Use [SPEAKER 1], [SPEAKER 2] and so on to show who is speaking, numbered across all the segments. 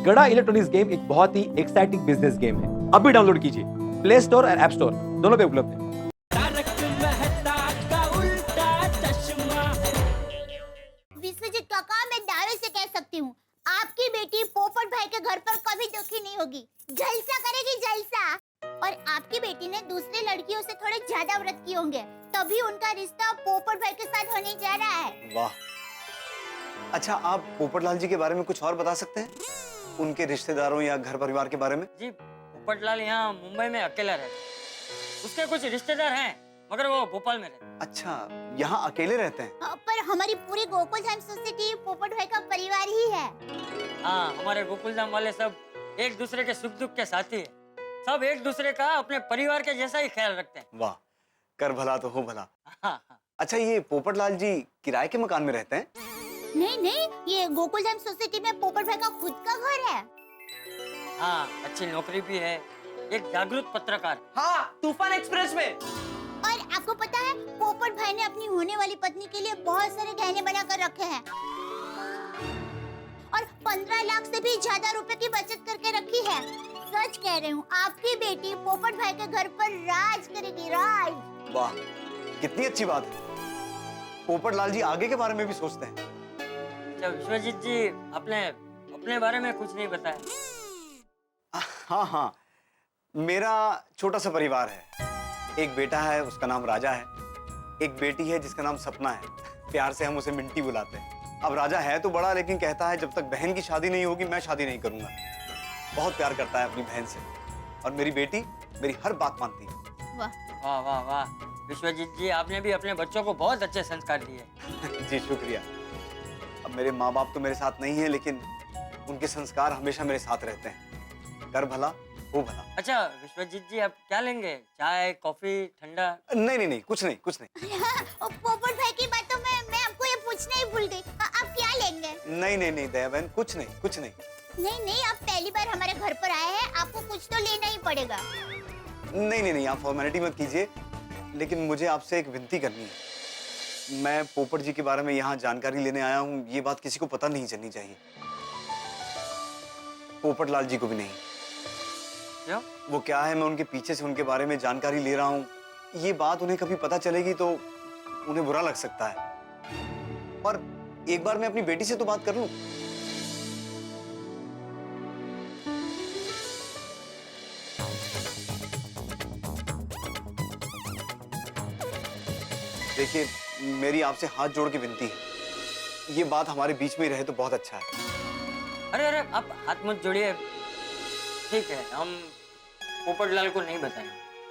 [SPEAKER 1] गड़ा electronics game एक बहुत ही एक्साइटिंग बिजनेस गेम है। अभी डाउनलोड कीजिए, प्ले स्टोर और ऐप स्टोर दोनों पे उपलब्ध है।
[SPEAKER 2] विश्वजीत काका, मैं दावे से कह सकती हूँ, आपकी बेटी पोपट भाई के घर पर कभी दुखी नहीं होगी। जलसा करेगी, जलसा। और आपकी बेटी ने दूसरी लड़कियों से थोड़े ज्यादा व्रत किए होंगे, तभी उनका रिश्ता पोपट भाई के साथ होने जा रहा है।
[SPEAKER 3] वाह। अच्छा, आप पोपटलाल जी के बारे में कुछ और बता सकते हैं? उनके रिश्तेदारों या घर परिवार के बारे में?
[SPEAKER 4] जी, पोपटलाल यहाँ मुंबई में अकेला रहता है। उसके कुछ रिश्तेदार हैं, मगर वो भोपाल में रहते हैं।
[SPEAKER 3] अच्छा, यहाँ अकेले रहते हैं?
[SPEAKER 2] पर हमारी पूरी गोकुलधाम सोसाइटी पोपट भाई का परिवार ही है।
[SPEAKER 4] हाँ, हमारे गोकुलधाम वाले सब एक दूसरे के सुख दुख के साथी हैं। सब एक दूसरे का अपने परिवार के जैसा ही ख्याल रखते हैं।
[SPEAKER 3] वाह, कर भला तो हो भला।
[SPEAKER 4] हाँ, हाँ।
[SPEAKER 3] अच्छा, ये पोपटलाल जी किराए के मकान में रहते हैं?
[SPEAKER 2] नहीं नहीं, ये गोकुलधाम सोसाइटी में पोपट भाई का खुद का घर है।
[SPEAKER 4] हाँ, अच्छी नौकरी भी है, एक जागरूक पत्रकार।
[SPEAKER 5] हाँ, तूफान एक्सप्रेस में।
[SPEAKER 2] और आपको पता है, पोपट भाई ने अपनी होने वाली पत्नी के लिए बहुत सारे गहने बना कर रखे हैं और 15 लाख से भी ज्यादा रुपए की बचत करके रखी है। सच कह रही हूँ, आपकी बेटी पोपट भाई के घर पर राज करेगी, राज।
[SPEAKER 3] वाह, कितनी अच्छी बात है। पोपटलाल जी आगे के बारे में भी सोचते हैं।
[SPEAKER 4] अच्छा विश्वजीत जी, आपने अपने बारे में कुछ नहीं बताया।
[SPEAKER 3] हाँ हाँ, मेरा छोटा सा परिवार है। एक बेटा है, उसका नाम राजा है। एक बेटी है जिसका नाम सपना है। प्यार से हम उसे मिंटी बुलाते हैं। अब राजा है तो बड़ा, लेकिन कहता है जब तक बहन की शादी नहीं होगी मैं शादी नहीं करूंगा। बहुत प्यार करता है अपनी बहन से, और मेरी बेटी मेरी हर बात मानती है।
[SPEAKER 2] वाह
[SPEAKER 4] वाह वाह वाह, विश्वजीत जी, आपने भी अपने बच्चों को बहुत अच्छे संस्कार दिए।
[SPEAKER 3] जी शुक्रिया। अब मेरे माँ बाप तो मेरे साथ नहीं है, लेकिन उनके संस्कार हमेशा मेरे साथ रहते हैं। कर भला हो भला।
[SPEAKER 4] अच्छा विश्वजीत जी, आप क्या लेंगे? चाय, कॉफी, ठंडा?
[SPEAKER 3] नहीं नहीं नहीं, कुछ नहीं कुछ नहीं।
[SPEAKER 2] पोपट भाई की बातों में मैं आपको ये पूछना ही भूल गई। आप क्या लेंगे?
[SPEAKER 3] नहीं नहीं नहीं दया बहन, कुछ नहीं कुछ नहीं।
[SPEAKER 2] नहीं नहीं, आप पहली बार हमारे घर पर आए हैं, आपको कुछ तो लेना ही पड़ेगा।
[SPEAKER 3] नहीं नहीं नहीं, आप फॉर्मेलिटी मत कीजिए, लेकिन मुझे आपसे एक विनती करनी है। मैं पोपट जी के बारे में यहाँ जानकारी लेने आया हूँ, ये बात किसी को पता नहीं चलनी चाहिए। पोपटलाल जी को भी नहीं।
[SPEAKER 4] क्यों?
[SPEAKER 3] वो क्या है, मैं उनके पीछे से उनके बारे में जानकारी ले रहा हूँ। ये बात उन्हें कभी पता चलेगी तो उन्हें बुरा लग सकता है। और एक बार मैं अपनी बेटी से तो बात कर लूं। देखिए, मेरी आपसे हाथ जोड़ के विनती है, ये बात हमारे बीच में ही रहे तो बहुत अच्छा है।
[SPEAKER 4] अरे अरे, आप हाथ मत जोड़िए। ठीक है, हम पोपटलाल को नहीं बताएंगे।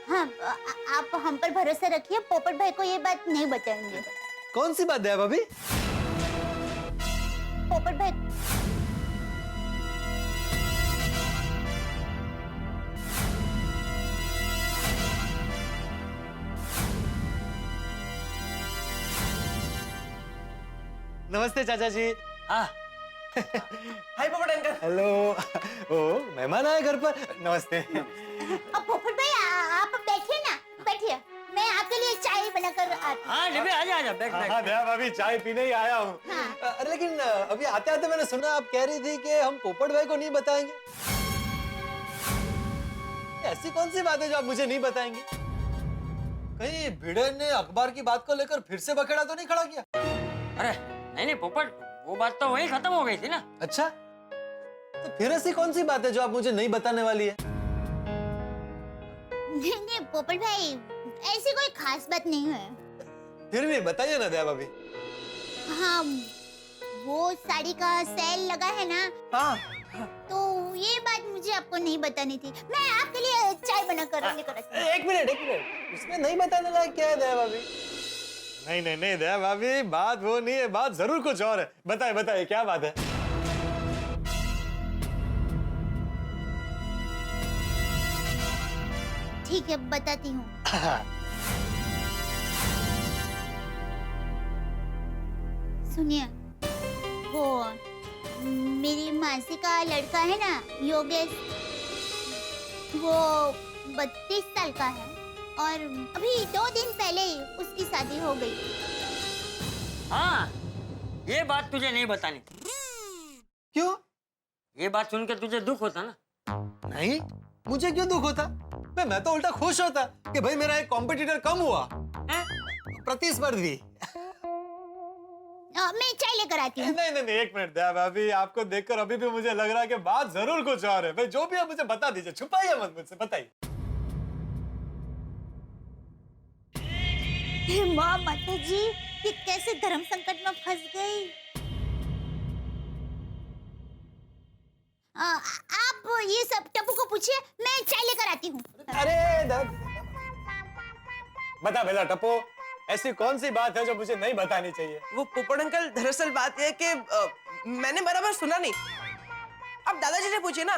[SPEAKER 2] हाँ, आप हम पर भरोसा रखिए, पोपट भाई को ये बात नहीं बताएंगे।
[SPEAKER 5] कौन सी बात है भाभी?
[SPEAKER 2] पोपट भाई
[SPEAKER 5] नमस्ते चाचा जी।
[SPEAKER 4] हाँ,
[SPEAKER 5] हाय पोपट अंकल। हेलो। ओ, मेहमान आए घर पर। नमस्ते।
[SPEAKER 2] अब पोपट भाई आप बैठिए ना, बैठिए, मैं आपके लिए चाय बनाकर आती हूँ।
[SPEAKER 4] हाँ डिबे, आजा आजा, बैठ बैठ।
[SPEAKER 5] हाँ दया भाभी, चाय पीने ही आया हूँ।
[SPEAKER 2] हाँ।
[SPEAKER 5] लेकिन अभी आते आते मैंने सुना आप कह रही थी कि हम पोपट भाई को नहीं बताएंगे। ऐसी कौन सी बात है जो आप मुझे नहीं बताएंगे? कहीं भिड़े ने अखबार की बात को लेकर फिर से बखेड़ा तो नहीं खड़ा किया?
[SPEAKER 4] अरे नहीं नहीं पोपट, वो बात तो वही खत्म हो गई थी ना।
[SPEAKER 5] अच्छा, तो फिर ऐसी कौन सी बात है जो आप मुझे नहीं बताने वाली है?
[SPEAKER 2] नहीं नहीं पोपट भाई, ऐसी कोई खास बात नहीं है।
[SPEAKER 5] फिर भी बताइए ना दया भाभी।
[SPEAKER 2] हाँ, वो साड़ी का सेल लगा है ना,
[SPEAKER 5] हाँ।
[SPEAKER 2] तो ये बात मुझे आपको नहीं बतानी थी। मैं आपके लिए चाय बनाकर लेकर आती हूँ।
[SPEAKER 5] एक मिनट, उसमें नहीं बताने लायक क्या है दया भाभी? नहीं नहीं नहीं दया भाभी, बात वो नहीं है, बात जरूर कुछ और है। बताइए बताइए, क्या बात है?
[SPEAKER 2] ठीक है, बताती हूँ। सुनिए, वो मेरी मासी का लड़का है ना, योगेश, वो 32 साल का है और अभी 2 दिन पहले ही उसकी शादी हो गई।
[SPEAKER 4] हाँ, ये बात तुझे नहीं बतानी थी।
[SPEAKER 5] क्यों?
[SPEAKER 4] ये बात सुन के तुझे दुख होता ना?
[SPEAKER 5] नहीं, मुझे क्यों दुख होता? मैं तो उल्टा खुश होता कि भाई मेरा एक कॉम्पिटिटर कम हुआ,
[SPEAKER 4] हैं?
[SPEAKER 5] प्रतिस्पर्धी।
[SPEAKER 2] मैं चाय लेकर आती हूँ।
[SPEAKER 5] नहीं नहीं नहीं, एक मिनट दया भाभी, आपको देखकर अभी भी मुझे लग रहा है कि बात जरूर कुछ और है। भाई जो भी है मुझे बता दीजिए, छुपाइए मत मुझसे, बताइए।
[SPEAKER 2] हे माँ माता जी, ये कैसे धर्म संकट में फंस गई। आप ये सब टप्पू को पूछिए, मैं चाय लेकर आती हूँ।
[SPEAKER 5] अरे बता बेटा टप्पू, ऐसी कौन सी बात है जो मुझे नहीं बतानी चाहिए?
[SPEAKER 6] वो पोपट अंकल, दरअसल बात यह है कि मैंने बराबर सुना नहीं। अब दादाजी से पूछिए ना।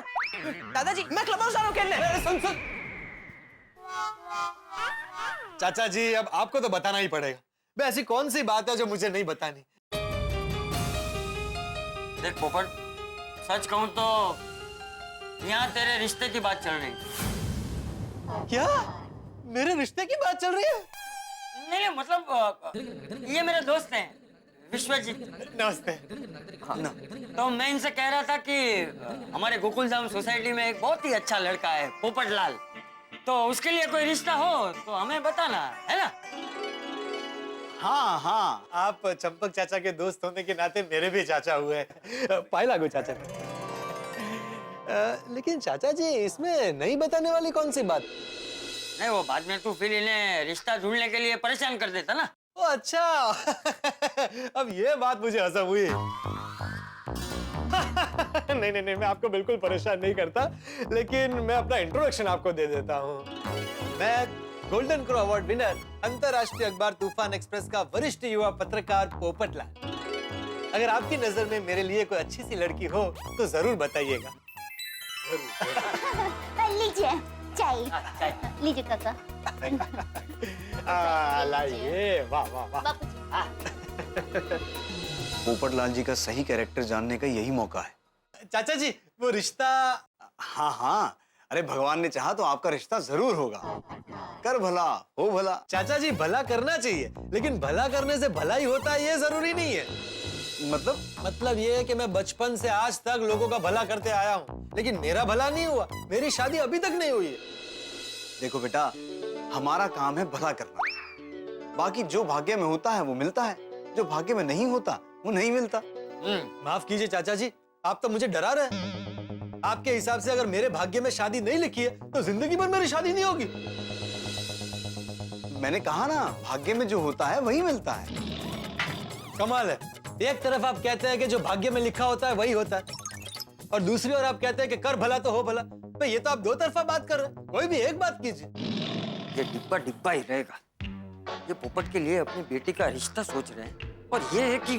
[SPEAKER 6] दादाजी, मैं क्लब हाउस जा रहा हूँ खेलने।
[SPEAKER 5] अरे सुन सुन, चाचा जी अब आपको तो बताना ही पड़ेगा। भाई ऐसी कौन सी बात है जो मुझे नहीं बतानी?
[SPEAKER 4] देख पोपट, सच कहूं तो यहाँ तेरे रिश्ते की बात चल रही है।
[SPEAKER 5] क्या मेरे रिश्ते की बात चल रही है?
[SPEAKER 4] नहीं मतलब ये मेरे दोस्त हैं, विश्वजीत।
[SPEAKER 5] नमस्ते।
[SPEAKER 4] तो मैं इनसे कह रहा था कि हमारे गोकुलधाम सोसाइटी में एक बहुत ही अच्छा लड़का है, पोपट लाल। तो उसके लिए कोई रिश्ता हो तो हमें बताना, है ना?
[SPEAKER 5] हाँ हाँ, आप चंपक चाचा के दोस्त होने के नाते मेरे भी चाचा हुए। पाई लागो चाचा। लेकिन चाचा जी, इसमें नहीं बताने वाली कौन सी बात?
[SPEAKER 4] नहीं, वो बाद में तू फिर इन्हें रिश्ता ढूंढने के लिए परेशान कर देता ना।
[SPEAKER 5] ओ अच्छा। अब ये बात मुझे हंसम हुई। नहीं नहीं नहीं, मैं आपको बिल्कुल परेशान नहीं करता, लेकिन मैं अपना इंट्रोडक्शन आपको दे देता हूँ। मैं गोल्डन क्रो अवार्ड विनर, अंतरराष्ट्रीय अखबार तूफान एक्सप्रेस का वरिष्ठ युवा पत्रकार पोपट लाल। अगर आपकी नजर में मेरे लिए कोई अच्छी सी लड़की हो तो जरूर बताइएगा।
[SPEAKER 2] लीजिए चाय। लीजिए काका।
[SPEAKER 5] लाइए, वाह वाह वाह।
[SPEAKER 2] बापूजी।
[SPEAKER 3] पोपट लाल जी का सही कैरेक्टर जानने का यही मौका है।
[SPEAKER 5] चाचा जी, वो रिश्ता।
[SPEAKER 3] हाँ हाँ, अरे भगवान ने चाहा तो आपका रिश्ता जरूर होगा। कर भला हो भला।
[SPEAKER 5] चाचा जी, भला करना चाहिए, लेकिन भला करने से भला ही होता है ये जरूरी नहीं है। मतलब ये है कि मैं बचपन से आज तक लोगों का भला करते आया हूँ, लेकिन मेरा भला नहीं हुआ। मेरी शादी अभी तक नहीं हुई है।
[SPEAKER 3] देखो बेटा, हमारा काम है भला करना। बाकी जो भाग्य में होता है वो मिलता है, जो भाग्य में नहीं होता वो नहीं मिलता।
[SPEAKER 5] माफ कीजिए चाचा जी, आप तो मुझे डरा रहे हैं। आपके हिसाब से अगर मेरे भाग्य में शादी नहीं लिखी है तो जिंदगी भर मेरी शादी नहीं होगी।
[SPEAKER 3] मैंने कहा ना, भाग्य में जो होता है वही मिलता है।
[SPEAKER 5] कमाल है, एक तरफ आप कहते हैं कि जो भाग्य में लिखा होता है वही होता है, और दूसरी ओर आप कहते हैं कि कर भला तो हो भला। भाई ये तो आप दो तरफा बात कर रहे हैं। कोई भी एक बात कीजिए।
[SPEAKER 4] ये डिब्बा डिब्बा ही रहेगा। ये पोपट के लिए अपनी बेटी का रिश्ता सोच रहे हैं, और ये है कि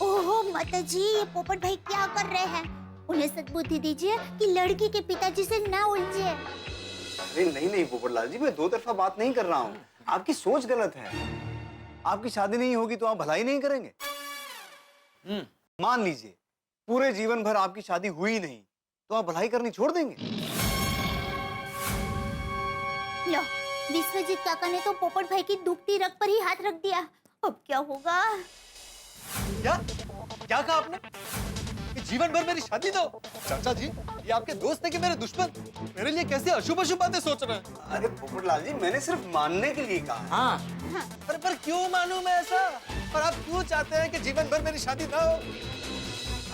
[SPEAKER 2] ओहो माता जी, ये पोपट भाई क्या कर रहे हैं? उन्हें सद्बुद्धि दीजिए कि लड़की के पिताजी से ना उलझे।
[SPEAKER 3] अरे नहीं नहीं पोपटलाल जी, मैं दो तरफा बात नहीं कर रहा हूँ। आपकी सोच गलत है। आपकी शादी नहीं होगी तो आप भलाई नहीं करेंगे। मान लीजिए पूरे जीवन भर आपकी शादी हुई नहीं तो आप भलाई करनी छोड़ देंगे?
[SPEAKER 2] लो, विश्वजीत काका ने तो पोपट भाई की दुखती रग पर ही हाथ रख दिया। अब क्या होगा?
[SPEAKER 5] क्या क्या कहा आपने? कि जीवन भर मेरी शादी दो? चाचा जी, ये आपके दोस्त है कि मेरे दुश्मन? मेरे लिए कैसे अशुभ अशुभ बातें सोच रहे हैं?
[SPEAKER 3] अरे पोपटलाल जी, मैंने सिर्फ मानने के लिए कहा।
[SPEAKER 4] हाँ,
[SPEAKER 5] अरे पर क्यों मानूं मैं ऐसा? और आप क्यों चाहते हैं कि जीवन भर मेरी शादी ना हो?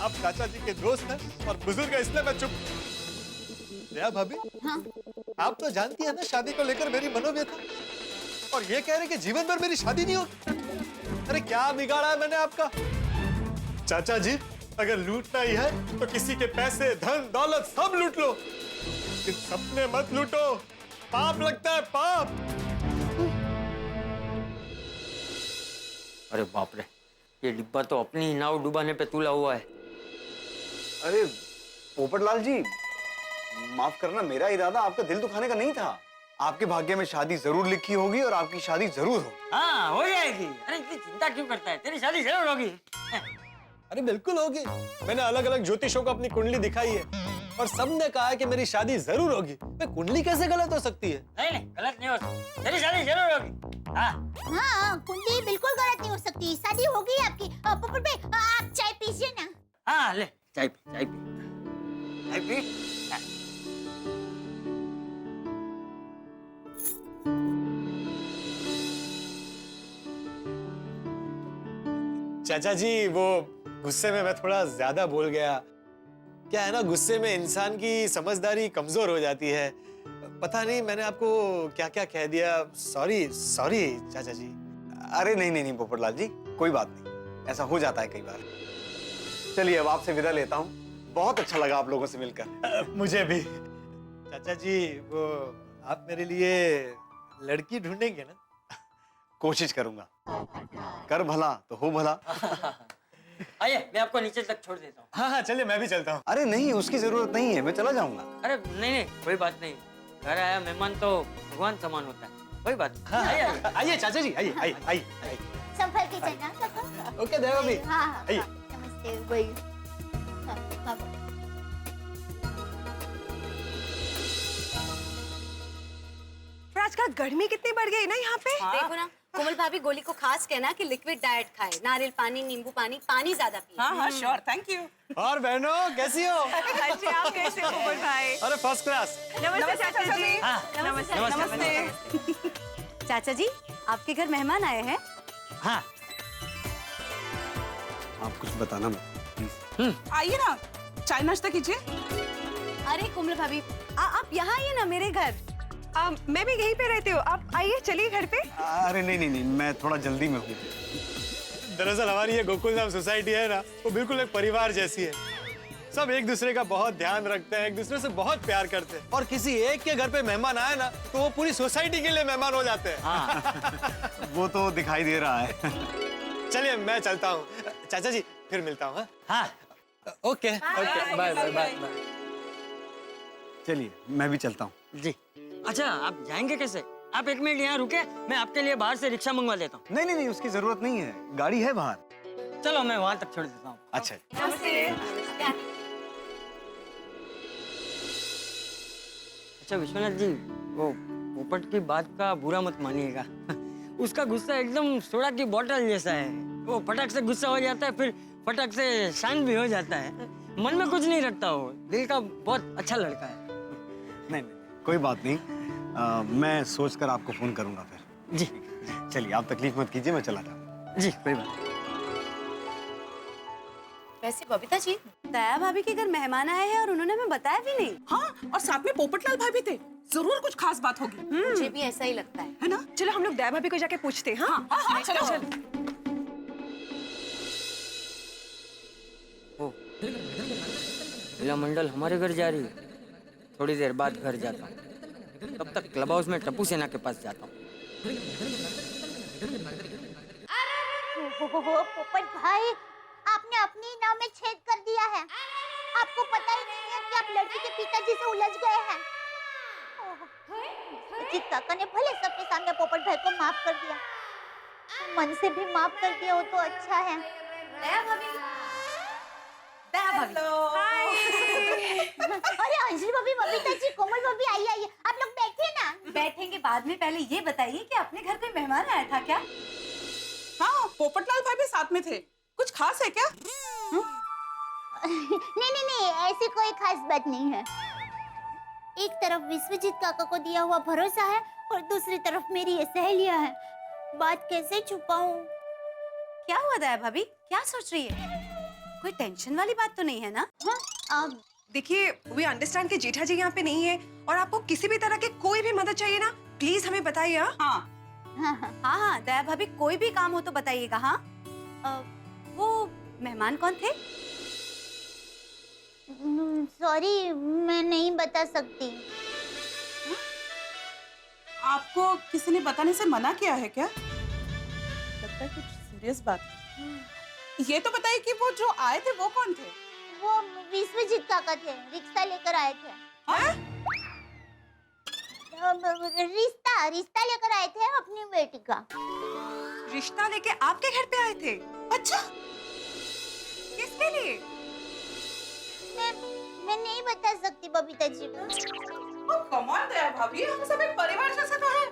[SPEAKER 5] आप चाचा जी के दोस्त हैं और बुजुर्ग है, इसलिए मैं चुप। दया भाभी,
[SPEAKER 2] हाँ।
[SPEAKER 5] आप तो जानती है ना शादी को लेकर मेरी मनोव्यथा, और ये कह रहे कि जीवन भर मेरी शादी नहीं होगी। अरे क्या बिगाड़ा है मैंने आपका? चाचा जी, अगर लूटना ही है तो किसी के पैसे, धन, दौलत सब लूट लो, लेकिन सपने मत लूटो। पाप लगता है, पाप।
[SPEAKER 4] अरे बाप रे, ये डिब्बा तो अपनी ही नाव डुबाने पे तुला हुआ है।
[SPEAKER 3] अरे पोपटलाल जी, माफ करना, मेरा इरादा आपका दिल दुखाने का नहीं था। आपके भाग्य में शादी जरूर लिखी होगी और आपकी शादी जरूर होगी।
[SPEAKER 4] हाँ, हो जाएगी। अरे इतनी चिंता क्यों करता है? तेरी शादी जरूर होगी।
[SPEAKER 5] अरे बिल्कुल होगी। मैंने अलग अलग ज्योतिषों को अपनी कुंडली दिखाई है और सबने कहा है कि मेरी शादी जरूर होगी। मैं कुंडली कैसे गलत हो सकती है?
[SPEAKER 4] नहीं नहीं, गलत नहीं हो सकती। तेरी शादी जरूर होगी। हाँ,
[SPEAKER 2] हाँ, कुंडली बिल्कुल गलत नहीं हो सकती। शादी होगी आपकी। पोपट भाई, आप चाय पीजिए ना।
[SPEAKER 4] हाँ, ले चाय पी चाय पी चाय पी।
[SPEAKER 5] चाचा जी वो गुस्से में मैं थोड़ा ज्यादा बोल गया। क्या है ना, गुस्से में इंसान की समझदारी कमजोर हो जाती है। पता नहीं मैंने आपको क्या क्या कह दिया। सॉरी सॉरी चाचा जी।
[SPEAKER 3] अरे नहीं नहीं नहीं पोपटलाल जी, कोई बात नहीं, ऐसा हो जाता है कई बार। चलिए अब आपसे विदा लेता हूँ। बहुत अच्छा लगा आप लोगों से मिलकर।
[SPEAKER 5] मुझे भी। चाचा जी वो आप मेरे लिए लड़की ढूंढेंगे ना?
[SPEAKER 3] कोशिश करूंगा। कर भला तो हो भला।
[SPEAKER 4] आइए मैं आपको नीचे तक छोड़ देता हूँ।
[SPEAKER 5] हाँ हाँ चलिए, मैं भी चलता हूँ।
[SPEAKER 3] अरे नहीं, उसकी जरूरत नहीं है, मैं चला जाऊंगा।
[SPEAKER 4] अरे नहीं नहीं कोई बात नहीं, घर आया मेहमान तो भगवान समान होता है, कोई बात नहीं।
[SPEAKER 5] हाँ,
[SPEAKER 4] आइए आइए।
[SPEAKER 5] आइए चाचा जी, आइए आइए आइए आइए।
[SPEAKER 2] संभल के चलना काका।
[SPEAKER 5] ओके देवा भी।
[SPEAKER 2] हाँ हाँ
[SPEAKER 5] आइए।
[SPEAKER 2] हाँ, नमस्ते वही। हाँ, बाबा।
[SPEAKER 6] पर आजकल गर्मी कितनी बढ़ गई ना यहाँ पे।
[SPEAKER 7] देखो ना, कोमल भाभी गोली को खास कहना कि लिक्विड डाइट खाए, नारियल पानी, नींबू पानी, पानी ज्यादा पिए।
[SPEAKER 6] हाँ हाँ श्योर, थैंक यू।
[SPEAKER 5] और बहनों कैसी हो?
[SPEAKER 6] अच्छे, आप कैसे हो पोपट भाई?
[SPEAKER 5] अरे फर्स्ट क्लास।
[SPEAKER 6] नमस्ते चाचा जी।
[SPEAKER 7] नमस्ते
[SPEAKER 6] नमस्ते।
[SPEAKER 7] चाचा जी, आपके घर मेहमान आए हैं।
[SPEAKER 4] हाँ
[SPEAKER 3] आप कुछ बताना मत।
[SPEAKER 6] आइए ना, चाय नाश्ता कीजिए।
[SPEAKER 7] अरे कोमल भाभी, आप यहाँ आइए ना मेरे घर।
[SPEAKER 6] मैं भी यहीं पे रहती हूँ, आप आइए, चलिए घर पे।
[SPEAKER 3] अरे नहीं नहीं नहीं, मैं थोड़ा जल्दी में हूँ।
[SPEAKER 5] दरअसल हमारी ये गोकुलधाम सोसाइटी है ना, वो बिल्कुल एक परिवार जैसी है। सब एक दूसरे का बहुत ध्यान रखते हैं, एक दूसरे से बहुत प्यार करते हैं। और किसी एक के घर पे मेहमान आए ना, तो वो पूरी सोसाइटी के लिए मेहमान हो जाते हैं।
[SPEAKER 4] हाँ
[SPEAKER 3] वो तो दिखाई दे रहा है।
[SPEAKER 5] चलिए मैं चलता हूँ। चाचा जी फिर मिलता हूँ।
[SPEAKER 4] हाँ
[SPEAKER 5] okay okay, bye bye bye.
[SPEAKER 3] चलिए मैं भी चलता हूँ।
[SPEAKER 4] जी। अच्छा आप जाएंगे कैसे? आप एक मिनट यहाँ रुके, मैं आपके लिए बाहर से रिक्शा मंगवा देता हूँ।
[SPEAKER 3] नहीं नहीं नहीं, उसकी जरूरत नहीं है, गाड़ी है बाहर।
[SPEAKER 4] चलो मैं वहां तक छोड़ देता हूँ।
[SPEAKER 3] अच्छा।
[SPEAKER 4] अच्छा विश्वनाथ जी, वो पोपट की बात का बुरा मत मानिएगा। उसका गुस्सा एकदम सोडा की बोतल जैसा है। वो फटक से गुस्सा हो जाता है, फिर फटक से शांत भी हो जाता है। मन में कुछ नहीं रखता, वो दिल का बहुत अच्छा लड़का है।
[SPEAKER 3] नहीं नहीं कोई बात नहीं, मैं सोचकर आपको फोन करूंगा फिर।
[SPEAKER 4] जी
[SPEAKER 3] चलिए आप तकलीफ मत कीजिए, मैं चला जाऊँ।
[SPEAKER 4] जी कोई बात नहीं।
[SPEAKER 7] वैसे बबीता जी, दया भाभी के घर मेहमान आए हैं और उन्होंने हमें बताया भी नहीं।
[SPEAKER 6] हाँ, और साथ में पोपटलाल भाई भी थे। जरूर कुछ खास बात होगी।
[SPEAKER 7] मुझे भी ऐसा ही लगता है।
[SPEAKER 6] है ना? चलो हम लोग दया भाभी को जाके पूछते हैं। हाँ हाँ चलो चलो।
[SPEAKER 4] ओ, लीला मंडल हमारे घर जा रही है। थोड़ी देर बाद घर जाता हूँ, तब तक क्लब हाउस में टप्पू सेना के पास जाता हूँ।
[SPEAKER 2] ओहो, पोपट भाई, आपने अपनी नाव में छेद कर दिया है। आपको पता ही नहीं है कि आप लड़की के पिताजी से उलझ गए हैं। अजीत काका ने भले सबके सामने पोपट भाई को माफ कर दिया, मन से भी माफ कर दिया हो तो अच्छा है।
[SPEAKER 7] दया भाभी, दया भाभी।
[SPEAKER 2] अरे अंजलि भाभी, बबीता जी, कोमल भाभी, आइए आइए, आप लोग बैठिए ना।
[SPEAKER 7] बैठेंगे बाद में, पहले ये बताइए कि अपने घर कोई मेहमान आया था क्या?
[SPEAKER 6] हाँ, पोपटलाल भाई भी साथ में थे। कुछ खास है क्या?
[SPEAKER 2] नहीं नहीं नहीं, ऐसी कोई खास बात नहीं है। एक तरफ विश्वजीत काका को दिया हुआ भरोसा है और दूसरी तरफ मेरी ये सहेलियां हैं। बात कैसे छुपाऊं?
[SPEAKER 7] क्या हुआ दया भाभी, क्या सोच रही है? कोई टेंशन वाली बात तो नहीं है ना?
[SPEAKER 2] हाँ,
[SPEAKER 6] देखिए, वी अंडरस्टैंड कि जेठा जी यहाँ पे नहीं है और आपको किसी भी तरह की कोई भी मदद चाहिए ना, प्लीज हमें बताइए। हाँ
[SPEAKER 7] हाँ हाँ दया भाभी, कोई भी काम हो तो बताइएगा। हाँ वो मेहमान कौन थे?
[SPEAKER 2] सॉरी, मैं नहीं बता सकती।
[SPEAKER 6] आपको किसी ने बताने से मना किया है क्या? लगता है कुछ सीरियस बात है। ये तो बताइए कि वो जो आए थे वो कौन थे?
[SPEAKER 2] वो विश्वजीत काका थे, रिक्शा लेकर आए थे।
[SPEAKER 6] हाँ?
[SPEAKER 2] रिश्ता लेकर आए थे अपनी बेटी का।
[SPEAKER 6] रिश्ता लेके आपके घर पे आए थे? अच्छा, किसके लिए?
[SPEAKER 2] मैं नहीं बता सकती बबीता जी।
[SPEAKER 6] कमाल दया भाभी, हम सब एक परिवार जैसे तो हैं।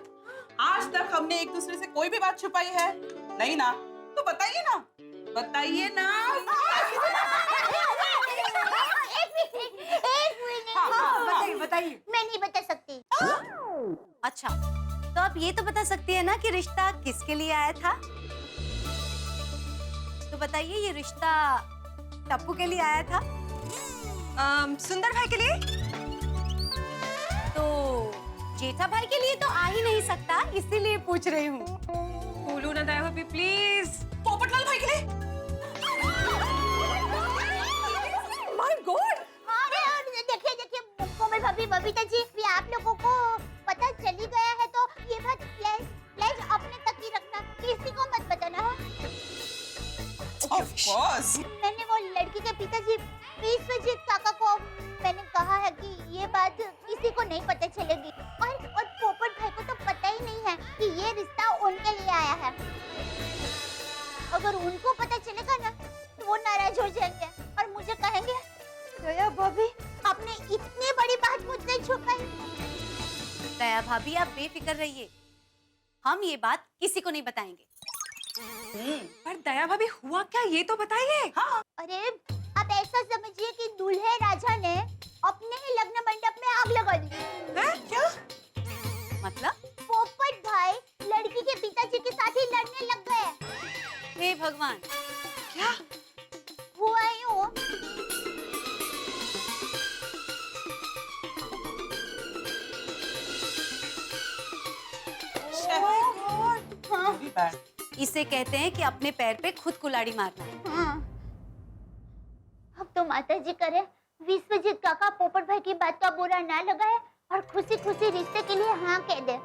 [SPEAKER 6] आज तक हमने एक दूसरे से कोई भी बात छुपाई है नहीं ना? तो बताइए ना, बताइए ना।
[SPEAKER 7] बताइए।
[SPEAKER 2] मैं नहीं बता सकती।
[SPEAKER 7] अच्छा, तो आप ये तो बता सकती है ना कि रिश्ता किसके लिए आया था? तो बताइए, ये रिश्ता टप्पू के लिए आया था?
[SPEAKER 8] सुंदर भाई के लिए?
[SPEAKER 7] तो जेठा भाई के लिए तो आ ही नहीं सकता, इसीलिए पूछ रही हूँ।
[SPEAKER 8] बोलो ना दया भाभी प्लीज। पोपटलाल भाई के लिए? My God!
[SPEAKER 2] अरे देखिए देखिए कोमल भाभी, बबीता जी, भी आप लोगों को पता चली गया है तो ये बात प्लीज अपने तक ही रखना, किसी को मत बताना।
[SPEAKER 6] Of course.
[SPEAKER 2] मैंने वो लड़की के पिताजी विश्वजीत काका को मैंने कहा है कि ये बात किसी को नहीं पता चलेगी, और पोपट भाई को तो पता ही नहीं है कि ये रिश्ता उनके लिए आया है। अगर उनको पता चलेगा ना तो वो नाराज हो जाएंगे और मुझे कहेंगे, दया भाभी आपने इतनी बड़ी बात मुझसे छुपाई।
[SPEAKER 7] दया भाभी आप बेफिक्र रहिए, हम ये बात किसी को नहीं बताएंगे।
[SPEAKER 8] पर दया भाभी हुआ क्या ये तो बताइए।
[SPEAKER 6] हाँ।
[SPEAKER 2] अरे आप ऐसा समझिए कि दूल्हे राजा ने अपने ही लग्न मंडप में आग लगा दी।
[SPEAKER 6] हैं? क्या?
[SPEAKER 7] मतलब?
[SPEAKER 2] पोपट भाई लड़की के पिताजी के साथ ही लड़ने लग गए।
[SPEAKER 7] हे भगवान!
[SPEAKER 6] क्या?
[SPEAKER 2] हुआ यूं, हाँ,
[SPEAKER 7] इसे कहते हैं कि अपने पैर पे खुद कुल्हाड़ी मारना।
[SPEAKER 2] हाँ। अब तो माता जी करे विश्वजीत काका पोपट भाई की बात का बुरा ना लगाए और खुशी खुशी रिश्ते के लिए हाँ कह दे।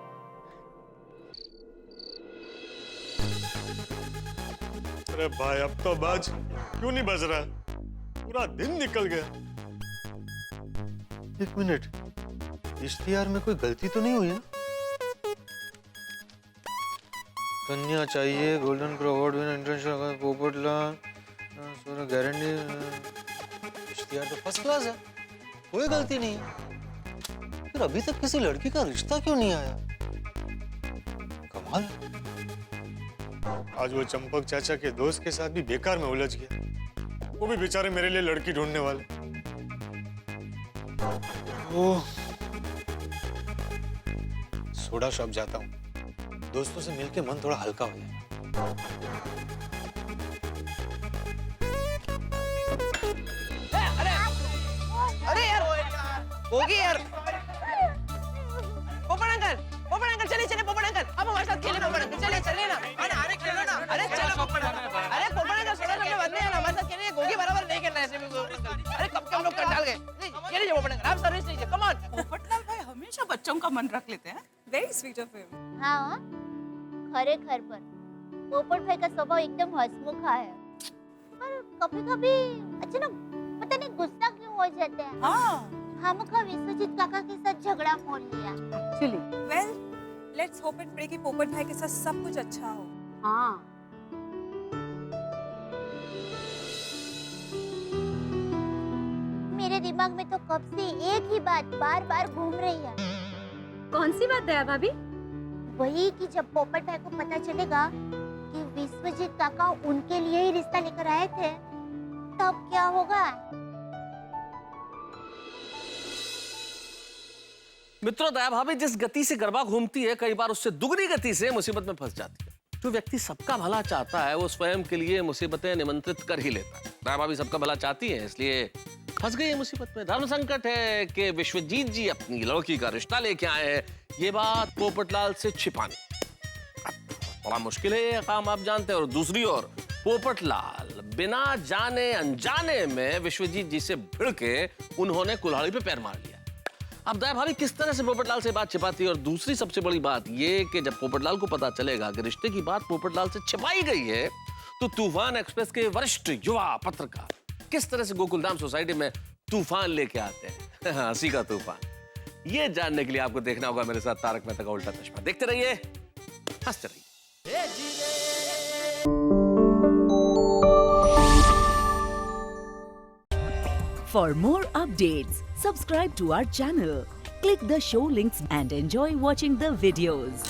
[SPEAKER 5] अरे भाई अब तो बज, क्यों नहीं बज रहा? पूरा दिन निकल गया। एक मिनट, इश्तिहार में कोई गलती तो नहीं हुई है? कन्या चाहिए, golden crow award winner, international Popatlal, guarantee. इश्तिहार तो फर्स्ट क्लास है, कोई गलती नहीं है। फिर अभी तक किसी लड़की का रिश्ता क्यों नहीं आया? कमाल है। आज वो चंपक चाचा के दोस्त के साथ भी बेकार में उलझ गया। वो भी बेचारे मेरे लिए लड़की ढूंढने वाले। ओह, सोडा शॉप जाता हूँ, दोस्तों से मिलके मन थोड़ा हल्का हो जाए।
[SPEAKER 9] अरे यार होगी यार। पोपट अंकल चलिए चलिए पोपट अंकल, अब हमारे साथ खेले। पोपट अंकल चलिए चलिए ना। अरे खेलो ना। अरे चलो पोपट अंकल। अरे पोपट अंकल सोडा शॉप में बंदे हैं ना, हमारे साथ खेलिए। गोगी बराबर नहीं खेलना है ऐसे में। अरे कब के हम लोग कंटाल गए। खेलिए पोपट अंकल, आप सर्विस लीजिए, कम ऑन।
[SPEAKER 6] पोपटलाल भाई हमेशा बच्चों का मन रख लेते हैं। Very sweet of him.
[SPEAKER 2] हाँ, खरे घर पर पोपट भाई का स्वभाव एकदम हंसमुखा है, पर कभी-कभी अचानक पता नहीं गुस्सा क्यों हो जाते हैं।
[SPEAKER 6] हाँ।
[SPEAKER 2] हमका विश्वजीत काका के साथ झगड़ा मोल लिया।
[SPEAKER 8] Well let's hope and pray कि पोपट भाई के साथ सब कुछ अच्छा हो।
[SPEAKER 7] हाँ।
[SPEAKER 2] मेरे दिमाग में तो कब से एक ही बात बार-बार घूम रही है।
[SPEAKER 7] कौन सी बात दया भाभी?
[SPEAKER 2] वही कि जब पोपट भाई को पता चलेगा कि विश्वजीत काका उनके लिए ही रिश्ता लेकर आए थे, तब क्या होगा?
[SPEAKER 10] मित्रों, दया भाभी जिस गति से गरबा घूमती है, कई बार उससे दुगनी गति से मुसीबत में फंस जाती है। जो व्यक्ति सबका भला चाहता है वो स्वयं के लिए मुसीबतें निमंत्रित कर ही लेता है। दया भाभी सबका भला चाहती है, इसलिए फंस गई है मुसीबत में। धर्म संकट है कि विश्वजीत जी अपनी लड़की का रिश्ता लेके आए हैं, ये बात पोपटलाल से छिपानी बड़ा मुश्किल है, ये काम आप जानते हैं। और दूसरी ओर पोपटलाल बिना जाने अनजाने में विश्वजीत जी से भिड़ के उन्होंने कुल्हाड़ी पे पैर मार लिया। अब दया भाभी किस तरह से पोपटलाल से बात छिपाती है? और दूसरी सबसे बड़ी बात ये कि जब पोपटलाल को पता चलेगा कि रिश्ते की बात पोपटलाल से छिपाई गई है, तो तूफान एक्सप्रेस के वरिष्ठ युवा पत्रकार किस तरह से गोकुलधाम सोसाइटी में तूफान लेके आते हैं, हंसी का तूफान। ये जानने के लिए आपको देखना होगा मेरे साथ तारक मेहता का उल्टा चश्मा। देखते रहिए, हंसते रहिए।
[SPEAKER 11] For more updates, subscribe to our channel, click the show links and enjoy watching the videos.